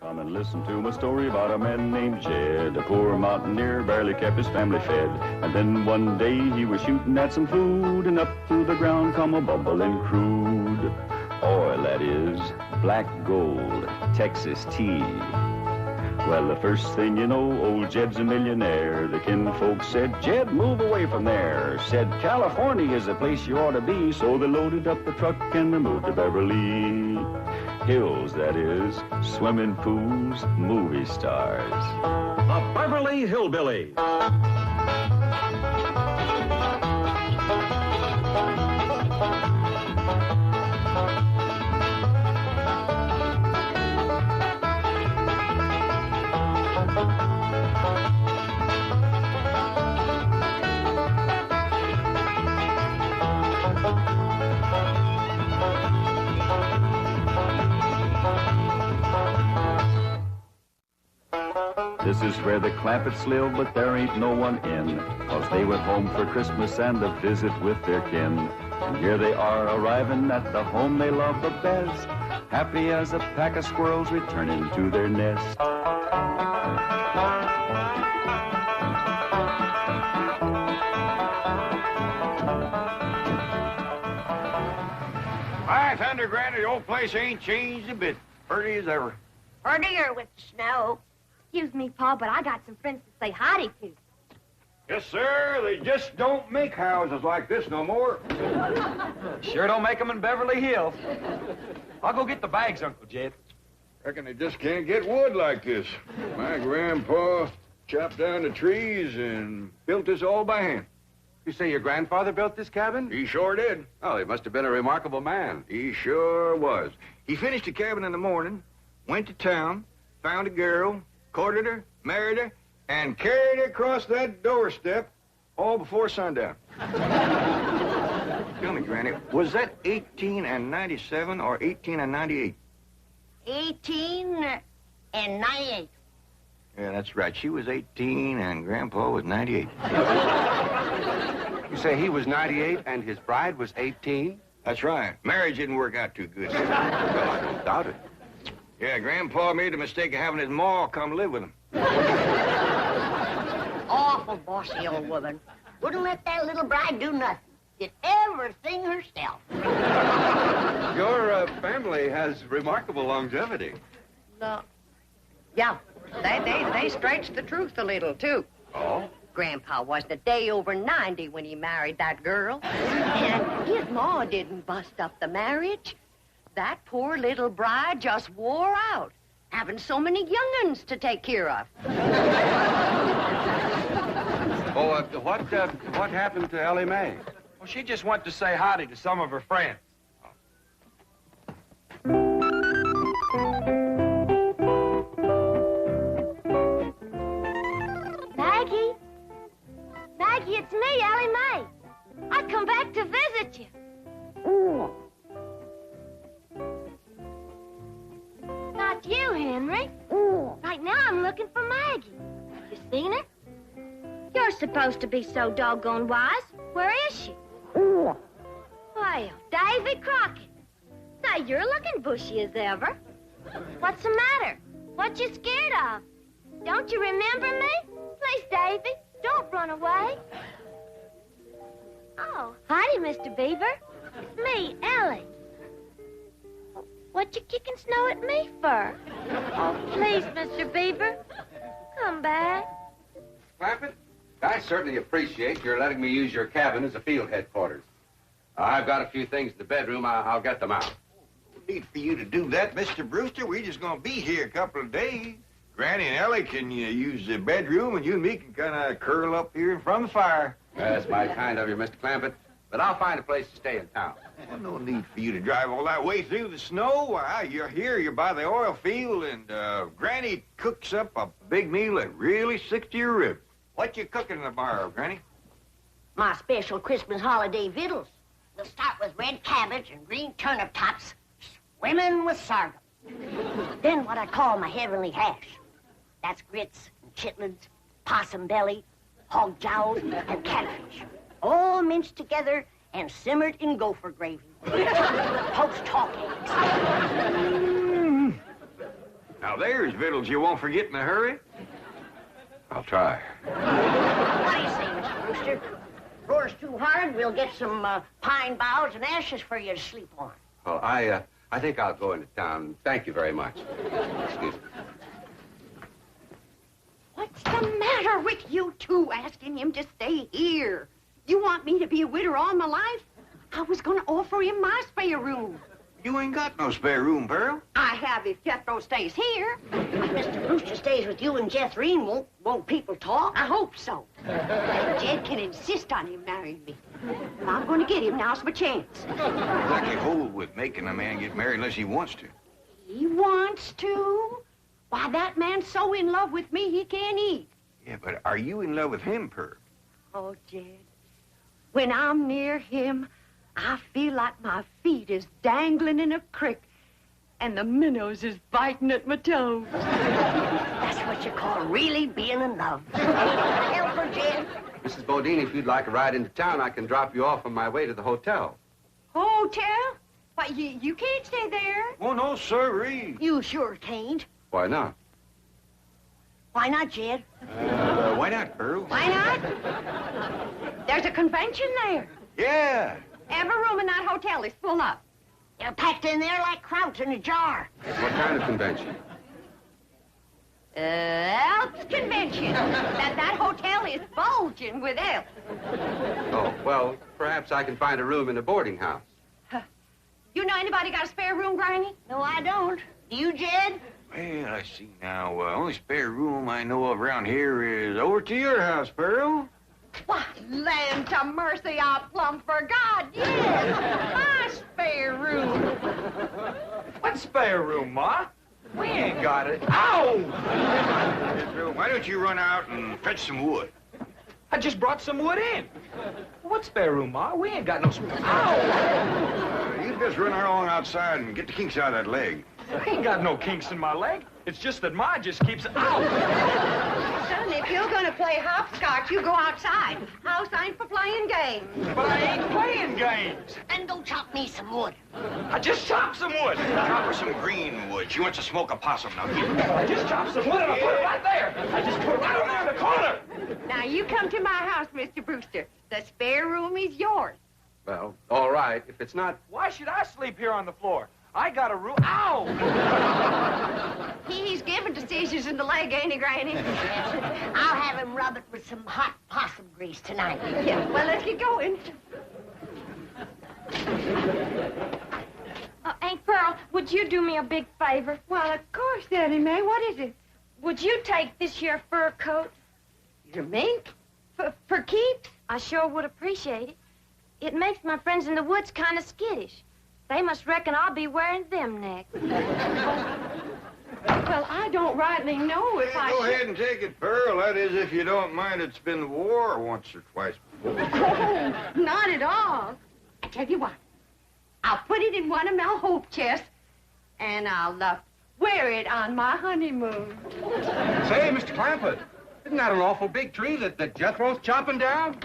Come and listen to my story about a man named Jed. A poor mountaineer, barely kept his family fed. And then one day he was shooting at some food, and up through the ground come a bubbling crude oil, that is, black gold, Texas tea. Well, the first thing you know, old Jed's a millionaire. The kinfolk said, Jed, move away from there. Said, California is the place you ought to be. So they loaded up the truck and they moved to Beverly Hills, that is, swimming pools, movie stars. The Beverley Hillbillies. This is where the Clampetts live, but there ain't no one in, 'cause they went home for Christmas and a visit with their kin. And here they are arriving at the home they love the best, happy as a pack of squirrels returning to their nest. Hi, Thunder Granny, the old place ain't changed a bit. Pretty as ever. Prettier with snow. Excuse me, Pa, but I got some friends to say howdy to. Yes, sir. They just don't make houses like this no more. Sure don't make them in Beverly Hills. I'll go get the bags, Uncle Jed. Reckon they just can't get wood like this. My grandpa chopped down the trees and built this all by hand. You say your grandfather built this cabin? He sure did. Oh, he must have been a remarkable man. He sure was. He finished the cabin in the morning, went to town, found a girl, courted her, married her, and carried her across that doorstep all before sundown. Tell me, Granny, was that 1897 or 1898? 1898. Yeah, that's right. She was 18 and Grandpa was 98. You say he was 98 and his bride was 18? That's right. Marriage didn't work out too good. Well, I don't doubt it. Yeah, Grandpa made the mistake of having his ma come live with him. Awful bossy old woman. Wouldn't let that little bride do nothing. Did everything herself. Your family has remarkable longevity. No. Yeah, they stretched the truth a little, too. Oh? Grandpa wasn't a day over 90 when he married that girl. And his ma didn't bust up the marriage. That poor little bride just wore out, having so many young'uns to take care of. Oh, what happened to Ellie Mae? Well, she just went to say howdy to some of her friends. Maggie? Maggie, it's me, Ellie Mae. I come back to visit you. Ooh. Not you, Henry. Right now I'm looking for Maggie. You seen her? You're supposed to be so doggone wise. Where is she? Well, Davy Crockett. Say, you're looking bushy as ever. What's the matter? What you scared of? Don't you remember me? Please, Davy, don't run away. Oh, howdy, Mr. Beaver. It's me, Ellie. What you kicking snow at me for? Oh, please, Mr. Beaver, come back. Clampett, I certainly appreciate your letting me use your cabin as a field headquarters. I've got a few things in the bedroom. I'll get them out. No need for you to do that, Mr. Brewster. We're just going to be here a couple of days. Granny and Ellie can use the bedroom, and you and me can kind of curl up here in front of the fire. That's mighty kind of you, Mr. Clampett. But I'll find a place to stay in town. Well, no need for you to drive all that way through the snow. Why, you're here, you're by the oil field, and Granny cooks up a big meal that really sticks to your ribs. What you cooking tomorrow, Granny? My special Christmas holiday victuals. We'll start with red cabbage and green turnip tops, swimming with sorghum. Then what I call my heavenly hash. That's grits and chitlins, possum belly, hog jowls, and catfish. All minced together and simmered in gopher gravy. Post talk eggs. Now, there's victuals you won't forget in a hurry. I'll try. What do you say, Mr. Brewster? Roar's too hard, we'll get some pine boughs and ashes for you to sleep on. Well, I think I'll go into town. Thank you very much. Excuse me. What's the matter with you two asking him to stay here? You want me to be a widow all my life? I was going to offer him my spare room. You ain't got no spare room, Pearl. I have if Jethro stays here. If Mr. Brewster stays with you and Jethrine, won't people talk? I hope so. Jed can insist on him marrying me. And I'm going to get him. Now's my chance. Lucky hole with making a man get married unless he wants to. He wants to? Why, that man's so in love with me he can't eat. Yeah, but are you in love with him, Pearl? Oh, Jed, when I'm near him, I feel like my feet is dangling in a creek and the minnows is biting at my toes. That's what you call really being in love. Help her, Jed. Mrs. Bodine, if you'd like a ride into town, I can drop you off on my way to the hotel. Hotel? Why, you can't stay there. Oh, no, sirree. You sure can't. Why not? Why not, Jed? Why not, Pearl? Why not? There's a convention there. Yeah. Every room in that hotel is full up. You're packed in there like krauts in a jar. What kind of convention? Elks convention. That hotel is bulging with elks. Oh, well, perhaps I can find a room in a boarding house. You know anybody got a spare room, Granny? No, I don't. Do you, Jed? Well, I see now. Only spare room I know of around here is over to your house, Pearl. Why, land to mercy, I plumb forgot. Yes, my spare room. What spare room, Ma? We ain't got it. Ow! Why don't you run out and fetch some wood? I just brought some wood in. What spare room, Ma? We ain't got no spare. Ow! You just run along outside and get the kinks out of that leg. I ain't got no kinks in my leg. It's just that Ma just keeps... Ow! Son, if you're going to play hopscotch, you go outside. House ain't for playing games. But I ain't playing games. Then go chop me some wood. I just chopped some wood. Chop her some green wood. She wants to smoke a possum. Now get it. I just chopped some wood and I put it right there. I just put it right over there in the corner. Now, you come to my house, Mr. Brewster. The spare room is yours. Well, all right. If it's not... Why should I sleep here on the floor? I got a room. Ow! He's given to seizures in the leg, ain't he, Granny? I'll have him rub it with some hot possum grease tonight. Yeah, well, let's get going. Aunt Pearl, would you do me a big favor? Well, of course, Daddy May. What is it? Would you take this here fur coat? Your mink? For keeps? I sure would appreciate it. It makes my friends in the woods kind of skittish. They must reckon I'll be wearing them next. Well, I don't rightly know if I Go should... ahead and take it, Pearl. That is, if you don't mind, it's been the war once or twice before. Oh, not at all. I tell you what. I'll put it in one of my hope chests, and I'll wear it on my honeymoon. Say, Mr. Clampett, isn't that an awful big tree that Jethro's chopping down?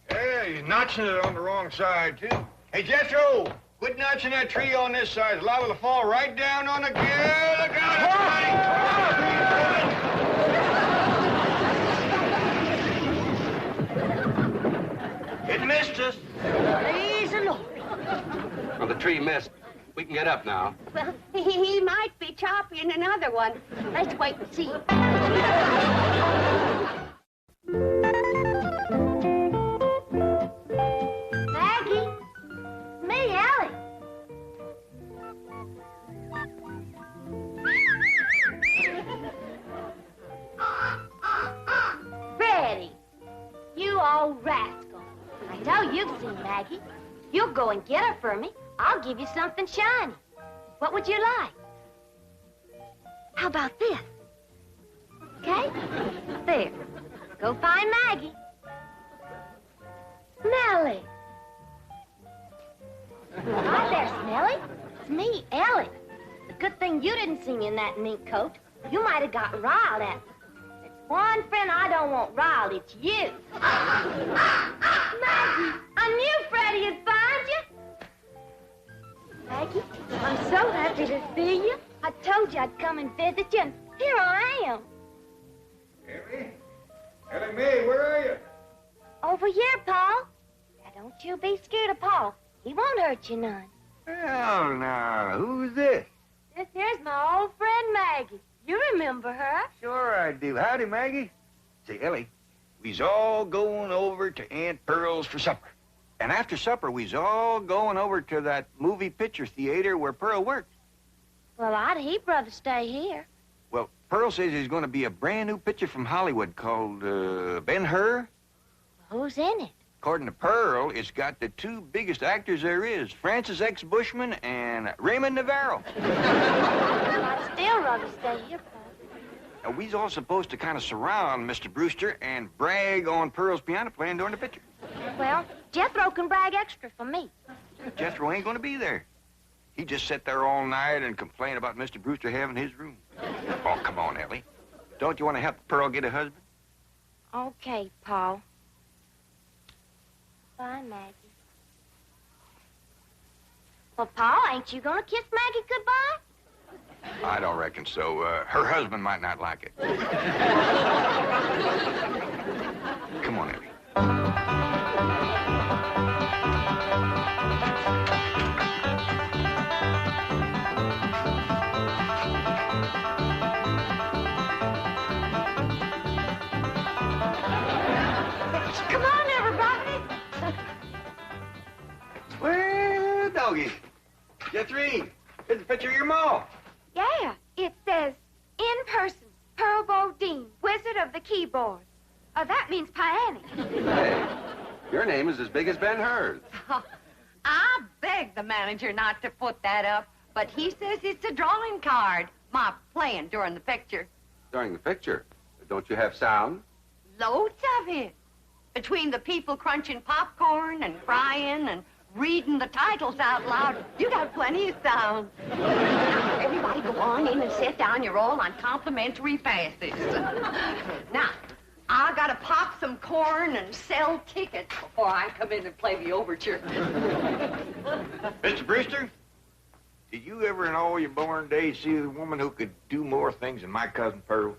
Yeah, he's notching it on the wrong side, too. Hey, Jethro, quit notching that tree on this side. It's liable to fall right down on the girl. Look out! It missed us. Praise the Lord. Well, the tree missed. We can get up now. Well, he might be chopping another one. Let's wait and see. Maggie? Me, Ellie. Freddie, you old rascal. I know you've seen Maggie. You'll go and get her for me. I'll give you something shiny. What would you like? How about this? Okay? There. Go find Maggie. Smelly. Hi there, Smelly. It's me, Ellie. The good thing you didn't see me in that mink coat. You might have got riled at me. There's one friend I don't want riled. It's you. Maggie, I knew Freddie would find you. Maggie, I'm so happy to see you. I told you I'd come and visit you, and here I am. Ellie? Ellie Mae, where are you? Over here, Paul. Now, don't you be scared of Paul. He won't hurt you none. Well, now, who's this? This here's my old friend Maggie. You remember her? Sure I do. Howdy, Maggie. Say, Ellie, we's all going over to Aunt Pearl's for supper. And after supper, we's all going over to that movie picture theater where Pearl works. Well, he'd rather stay here. Well, Pearl says there's going to be a brand new picture from Hollywood called Ben-Hur. Who's in it? According to Pearl, it's got the two biggest actors there is, Francis X. Bushman and Raymond Navarro. I'd still rather stay here, Paul. Now, we's all supposed to kind of surround Mr. Brewster and brag on Pearl's piano playing during the picture. Well, Jethro can brag extra for me. Jethro ain't going to be there. He just sat there all night and complained about Mr. Brewster having his room. Oh, come on, Ellie. Don't you want to help Pearl get a husband? Okay, Paul. Bye, Maggie. Well, Paul, ain't you gonna kiss Maggie goodbye? I don't reckon so. Her husband might not like it. Come on, Ellie. Come on, everybody. Well, doggy. Jethrine, here's a picture of your mom. Yeah, it says, in person, Pearl Bodine, Wizard of the Keyboard. That means Piany. Hey, your name is as big as Ben-Hur's. I begged the manager not to put that up, but he says it's a drawing card. My playing during the picture. During the picture, don't you have sound? Loads of it. Between the people crunching popcorn and crying and reading the titles out loud, you got plenty of sound. Now, everybody go on in and sit down. You're all on complimentary passes. Now, I gotta pop some corn and sell tickets before I come in and play the overture. Mr. Brewster, did you ever in all your born days see a woman who could do more things than my cousin Pearl?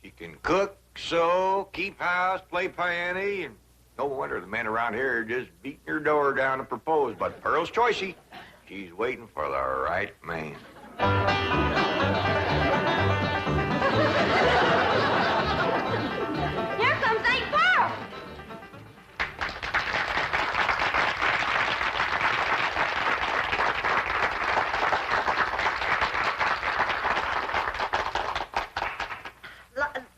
She can cook, sew, keep house, play piano, and no wonder the men around here are just beating her door down to propose. But Pearl's choicey. She's waiting for the right man. Here comes Aunt Pearl.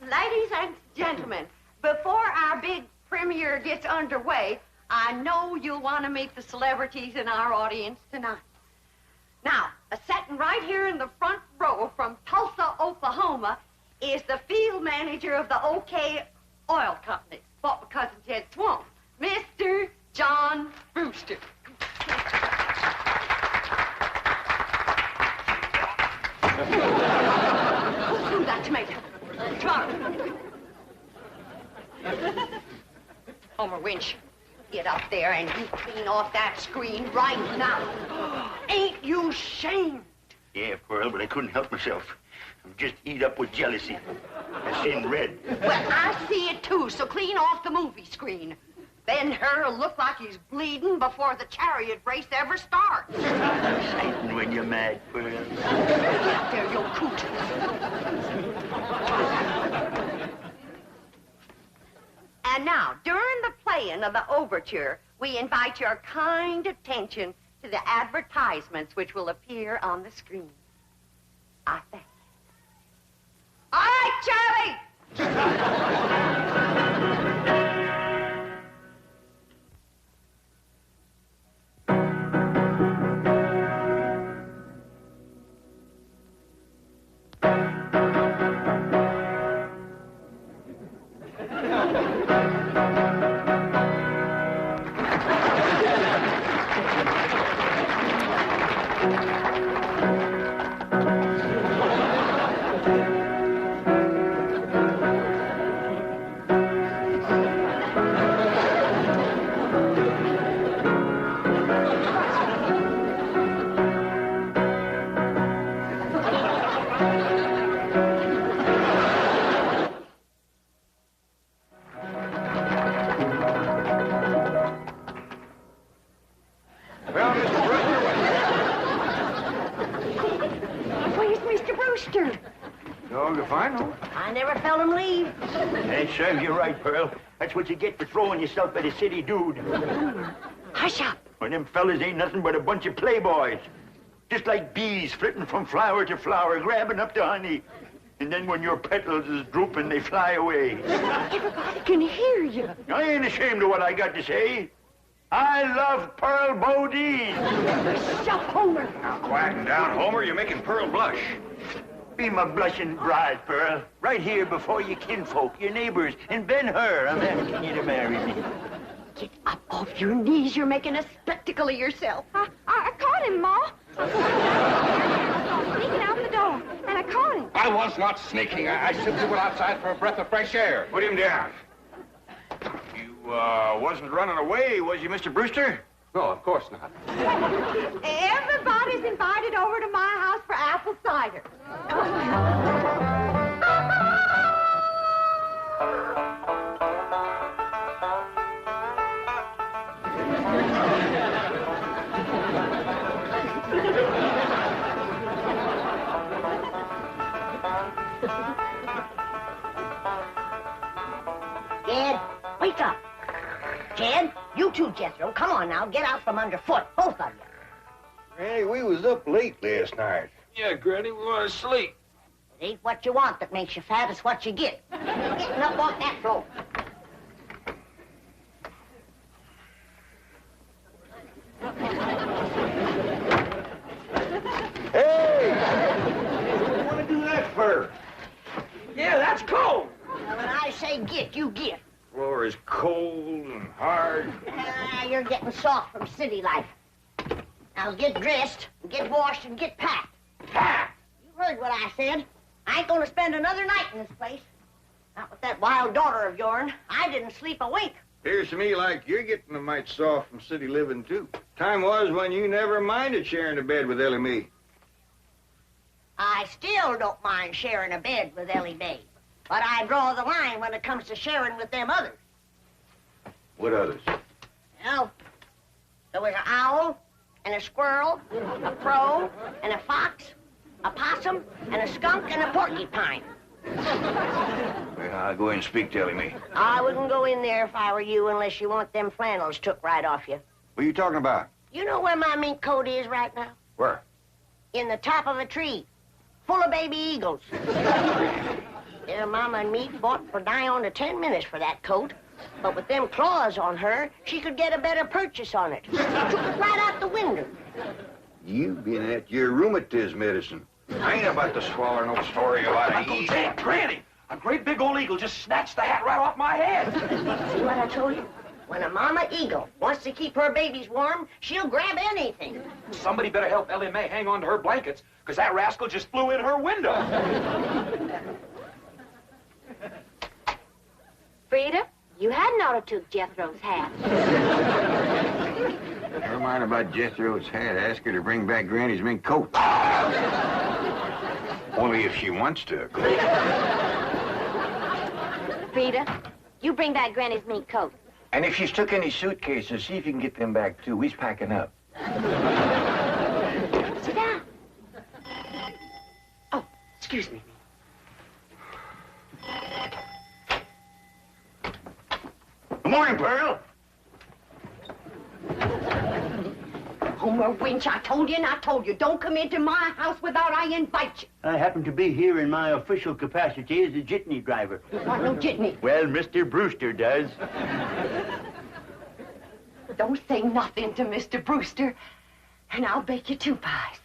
Ladies and gentlemen, before our big premiere gets underway, I know you'll want to meet the celebrities in our audience tonight. Now, sitting right here in the front row from Tulsa, Oklahoma, is the field manager of the OK Oil Company, bought my cousin Ted Swamp, Mr. John Brewster. Who got tomato? Tomato. Homer Winch, get up there and you clean off that screen right now. Ain't you ashamed? Yeah, Pearl, but I couldn't help myself. I'm just eat up with jealousy. I seen red. Well, I see it too, so clean off the movie screen. Ben-Hur'll look like he's bleeding before the chariot race ever starts. Exciting when you're mad, Pearl. Get up there, you coot. And now, during the playing of the overture, we invite your kind attention to the advertisements which will appear on the screen. I thank you. All right, Charlie! Dog if I know. I never felt him leave. Hey, serves you right, Pearl. That's what you get for throwing yourself at a city dude. Hush up. Well, them fellas ain't nothing but a bunch of playboys. Just like bees flitting from flower to flower, grabbing up the honey. And then when your petals is drooping, they fly away. Everybody can hear you. I ain't ashamed of what I got to say. I love Pearl Bodine. Shut Homer. Now, quieten down, Homer. You're making Pearl blush. Be my blushing bride, Pearl. Right here before your kinfolk, your neighbors, and Ben Hur. I'm asking you to marry me. Get up off your knees. You're making a spectacle of yourself. I caught him, Ma. I was sneaking out the door, and I caught him. I was not sneaking. I simply went outside for a breath of fresh air. Put him down. You, wasn't running away, was you, Mr. Brewster? No, of course not. Everybody's invited over to my house for apple cider. Jed, wake up. Jed, you too, Jethro. Come on now, get out from underfoot, both of you. Granny, we was up late last night. Yeah, Granny, we want to sleep. It ain't what you want that makes you fat, it's what you get. Getting up off that floor. Hey! What do you want to do that for? Yeah, that's cold. Now, when I say get, you get. Floor is cold and hard. You're getting soft from city life. Now get dressed, and get washed, and get packed. Packed! You heard what I said. I ain't gonna spend another night in this place. Not with that wild daughter of yourn. I didn't sleep a wink. Appears to me like you're getting a mite soft from city living, too. Time was when you never minded sharing a bed with Ellie Mae. I still don't mind sharing a bed with Ellie Mae. But I draw the line when it comes to sharing with them others. What others? Well, there was an owl, and a squirrel, a crow, and a fox, a possum, and a skunk, and a porcupine. Well, I'll go in and speak to Ellie Mae. I wouldn't go in there if I were you unless you want them flannels took right off you. What are you talking about? You know where my mink coat is right now? Where? In the top of a tree, full of baby eagles. Their mama and me fought for nigh on to 10 minutes for that coat. But with them claws on her, she could get a better purchase on it. Took it right out the window. You've been at your rheumatism medicine. I ain't about to swallow no story about Uncle an Jack, Granny, a great big old eagle just snatched the hat right off my head. See what I told you? When a mama eagle wants to keep her babies warm, she'll grab anything. Somebody better help Ellie Mae hang on to her blankets, because that rascal just flew in her window. Frida, you hadn't ought to took Jethro's hat. Never mind about Jethro's hat. Ask her to bring back Granny's mink coat. Only if she wants to. Frida, you bring back Granny's mink coat. And if she's took any suitcases, see if you can get them back, too. We's packing up. Sit down. Oh, excuse me. Good morning, Pearl. Homer Winch, I told you and I told you, don't come into my house without I invite you. I happen to be here in my official capacity as a jitney driver. You want no jitney. Well, Mr. Brewster does. Don't say nothing to Mr. Brewster, and I'll bake you 2 pies.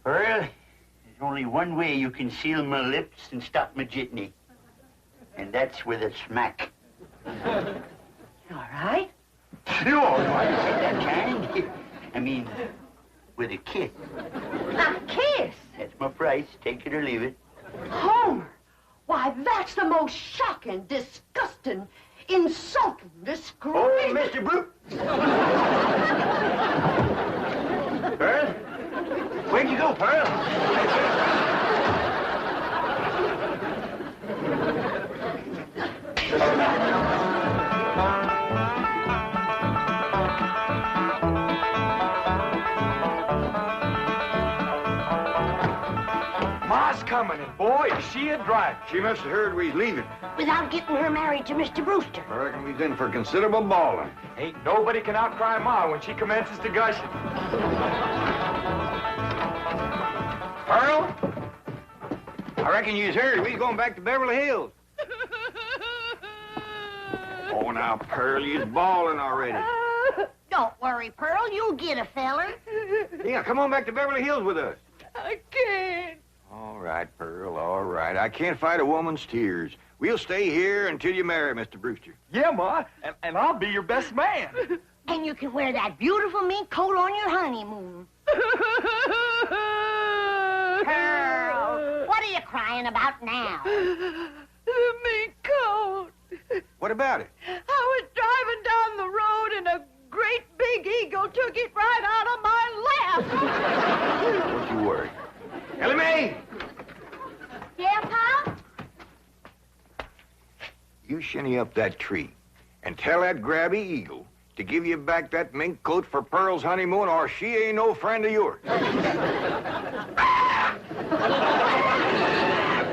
Pearl, there's only one way you can seal my lips and stop my jitney. And that's with a smack. All right? No, I didn't say that kind. I mean, with a kiss. A kiss? That's my price. Take it or leave it. Homer, why, that's the most shocking, disgusting, insulting disgrace. Oh, Mr. Brute. Pearl? Where'd you go, Pearl? Ma's coming. coming, and boy, is she a driver. She must have heard we was leaving. Without getting her married to Mr. Brewster. I reckon we's in for considerable bawling. Ain't nobody can outcry Ma when she commences to gushing. Pearl? I reckon you's heard we's going back to Beverly Hills. Oh, now, Pearl, you's bawling already. Don't worry, Pearl. You'll get a feller. Yeah, come on back to Beverly Hills with us. I can't. All right, Pearl, all right. I can't fight a woman's tears. We'll stay here until you marry Mr. Brewster. Yeah, Ma, and I'll be your best man. And you can wear that beautiful mink coat on your honeymoon. Pearl, what are you crying about now? The mink coat. What about it? I was driving down the road and a great big eagle took it right out of my lap. Don't you worry. Ellie Mae! Yeah, Pop? You shinny up that tree and tell that grabby eagle to give you back that mink coat for Pearl's honeymoon, or she ain't no friend of yours.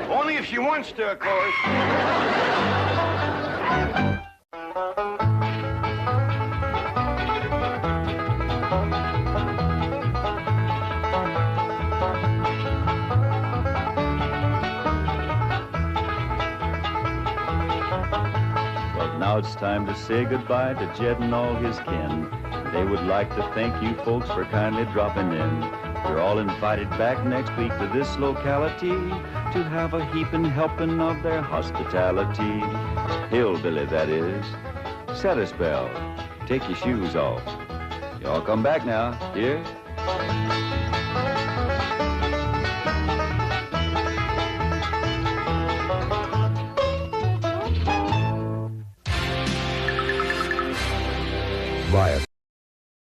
Only if she wants to, of course. Now it's time to say goodbye to Jed and all his kin. They would like to thank you folks for kindly dropping in. You're all invited back next week to this locality to have a heaping helping of their hospitality. Hillbilly, that is. Set a spell. Take your shoes off. Y'all come back now, dear.